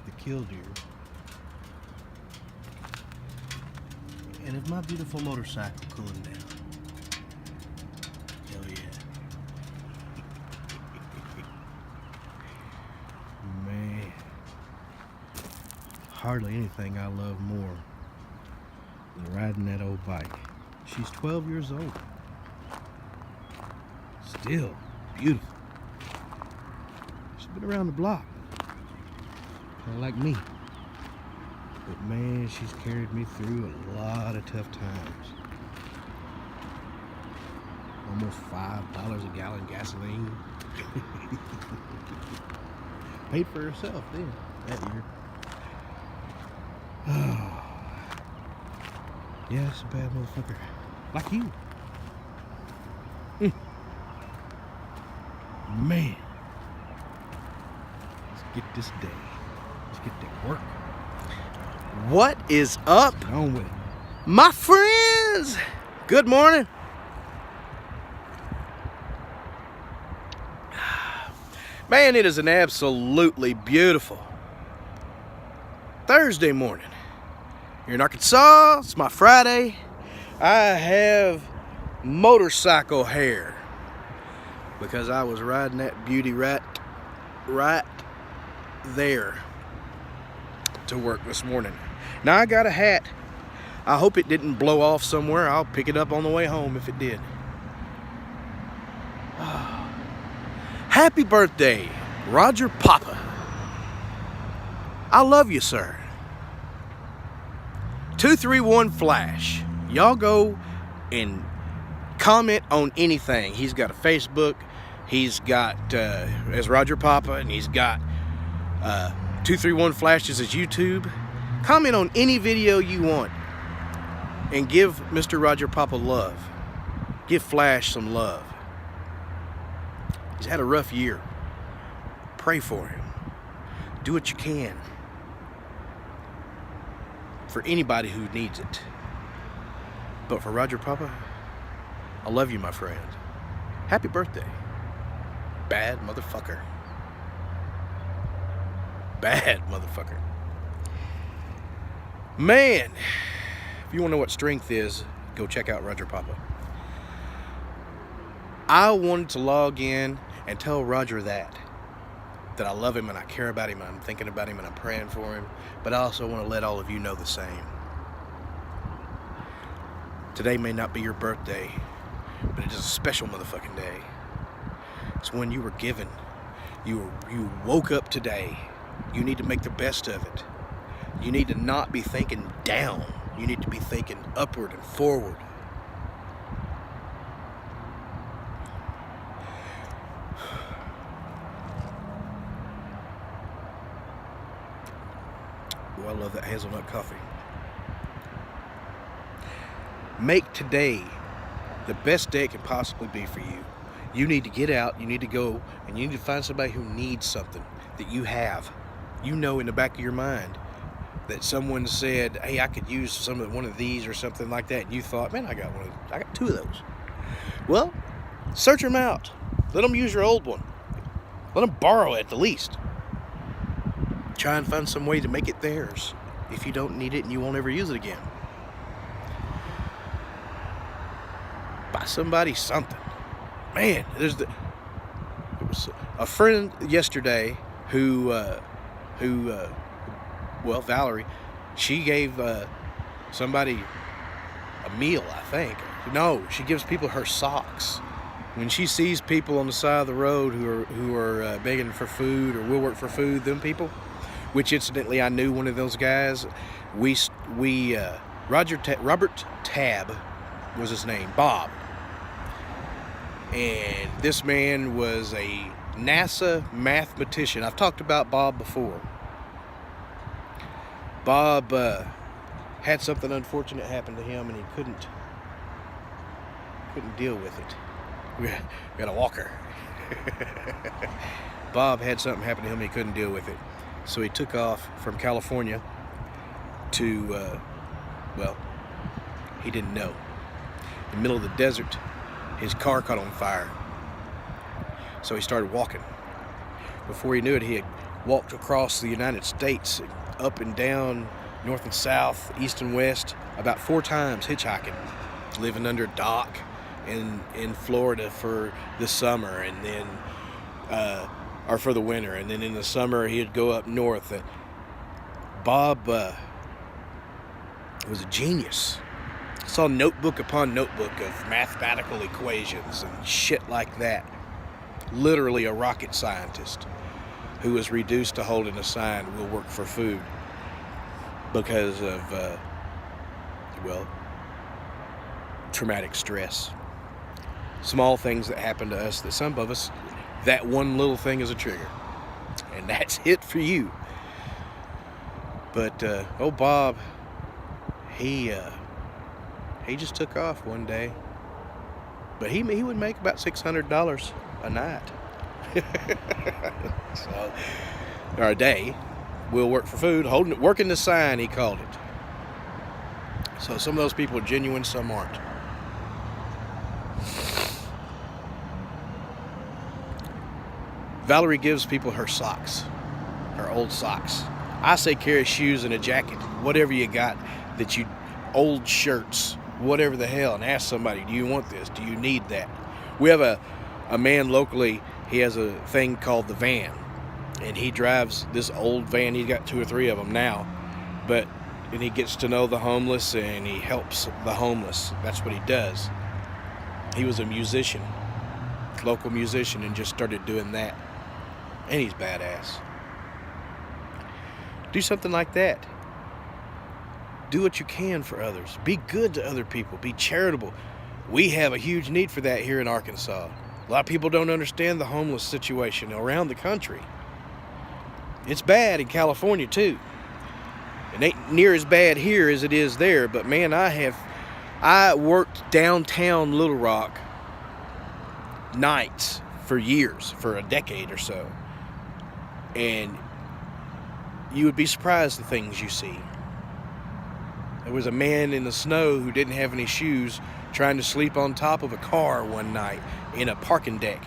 the killdeer. And is my beautiful motorcycle cooling down? Hell yeah. Man, hardly anything I love more than riding that old bike. She's 12 years old. Still beautiful. She's been around the block, kind of like me. But man, she's carried me through a lot of tough times. Almost $5 a gallon gasoline. Paid for herself then, that year. Oh. Yeah, it's a bad motherfucker. Like you. Man. Let's get this day. Let's get to work. What is up, Get on with it. my friends? Good morning. Man, it is an absolutely beautiful Thursday morning. Here in Arkansas, it's my Friday. I have motorcycle hair because I was riding that beauty right there to work this morning. Now I got a hat. I hope it didn't blow off somewhere. I'll pick it up on the way home if it did. Happy birthday, Roger Papa. I love you, sir. 231 Flash. Y'all go and comment on anything. He's got a Facebook. He's got as Roger Papa, and he's got 231 Flashes as YouTube. Comment on any video you want and give Mr. Roger Papa love. Give Flash some love. He's had a rough year. Pray for him. Do what you can for anybody who needs it. But for Roger Papa, I love you, my friend. Happy birthday. Bad motherfucker. Bad motherfucker. Man, if you want to know what strength is, go check out Roger Papa. I wanted to log in and tell Roger that I love him and I care about him and I'm thinking about him and I'm praying for him, but I also want to let all of you know the same. Today may not be your birthday, but it is a special motherfucking day. It's when you were given. You woke up today. You need to make the best of it. You need to not be thinking down. You need to be thinking upward and forward. Oh, I love that hazelnut coffee. Make today the best day it can possibly be for you. You need to get out, you need to go, and you need to find somebody who needs something that you have. You know in the back of your mind that someone said, hey, I could use one of these or something like that, and you thought, man, I got two of those. Well, search them out. Let them use your old one. Let them borrow it at the least. Try and find some way to make it theirs if you don't need it and you won't ever use it again. Buy somebody something. Man, there was a friend yesterday who Valerie, she gave somebody a meal, I think. No, she gives people her socks. When she sees people on the side of the road who are begging for food or will work for food, them people, which incidentally I knew one of those guys. Robert Tab was his name, Bob. And this man was a NASA mathematician. I've talked about Bob before. Bob had something unfortunate happen to him and he couldn't deal with it. We got a walker. Bob had something happen to him and he couldn't deal with it. So he took off from California to, he didn't know. In the middle of the desert, his car caught on fire. So he started walking. Before he knew it, he had walked across the United States, up and down, north and south, east and west, about 4 times hitchhiking, living under a dock in Florida for the summer, and then or for the winter, and then in the summer he'd go up north. Bob was a genius. Saw notebook upon notebook of mathematical equations and shit like that. Literally a rocket scientist who was reduced to holding a sign, "Will work for food," because of traumatic stress. Small things that happen to us that some of us, that one little thing is a trigger, and that's it for you. But old Bob, he just took off one day, but he would make about $600 a night. So, or a day. Will work for food, working the sign, he called it. So some of those people are genuine, some aren't. Valerie gives people her socks, her old socks. I say carry shoes and a jacket, whatever you got, old shirts, whatever the hell, and ask somebody, do you want this? Do you need that? We have a man locally, he has a thing called the van, and he drives this old van. He's got 2 or 3 of them now, and he gets to know the homeless, and he helps the homeless. That's what he does. He was a musician, local musician, and just started doing that, and he's badass. Do something like that. Do what you can for others. Be good to other people. Be charitable. We have a huge need for that here in Arkansas. A lot of people don't understand the homeless situation around the country. It's bad in California too. It ain't near as bad here as it is there, but man, I worked downtown Little Rock nights for years, for a decade or so. And you would be surprised the things you see. There was a man in the snow who didn't have any shoes trying to sleep on top of a car one night in a parking deck.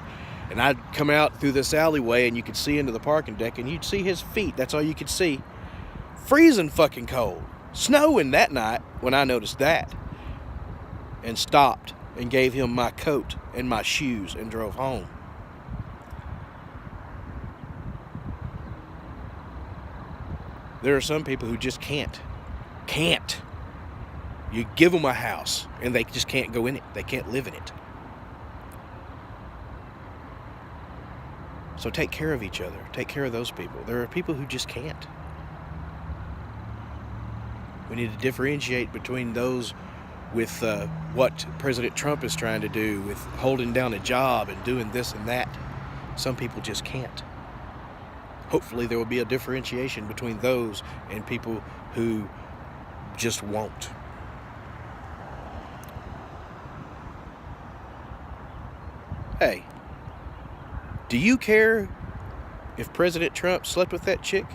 And I'd come out through this alleyway and you could see into the parking deck and you'd see his feet. That's all you could see. Freezing fucking cold. Snowing that night when I noticed that. And stopped and gave him my coat and my shoes and drove home. There are some people who just can't. You give them a house and they just can't go in it. They can't live in it. So take care of each other. Take care of those people. There are people who just can't. We need to differentiate between those with what President Trump is trying to do with holding down a job and doing this and that. Some people just can't. Hopefully there will be a differentiation between those and people who just won't. Hey, do you care if President Trump slept with that chick?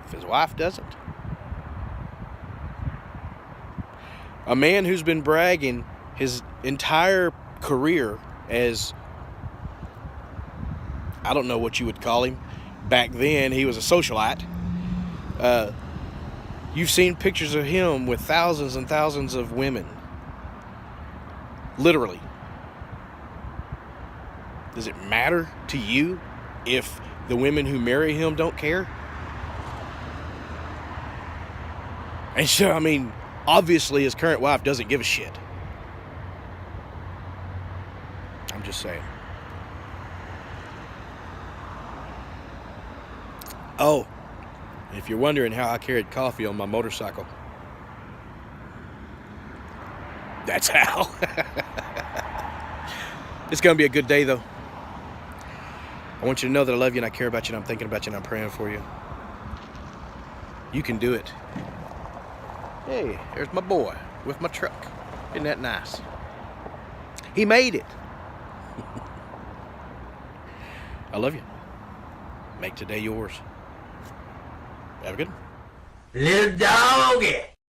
If his wife doesn't? A man who's been bragging his entire career as, I don't know what you would call him. Back then, he was a socialite. You've seen pictures of him with thousands and thousands of women. Literally. Does it matter to you if the women who marry him don't care? And so, I mean, obviously his current wife doesn't give a shit. I'm just saying. Oh, if you're wondering how I carried coffee on my motorcycle, that's how. It's going to be a good day, though. I want you to know that I love you and I care about you and I'm thinking about you and I'm praying for you. You can do it. Hey, there's my boy with my truck. Isn't that nice? He made it. I love you. Make today yours. Have a good one. Lil Doggy.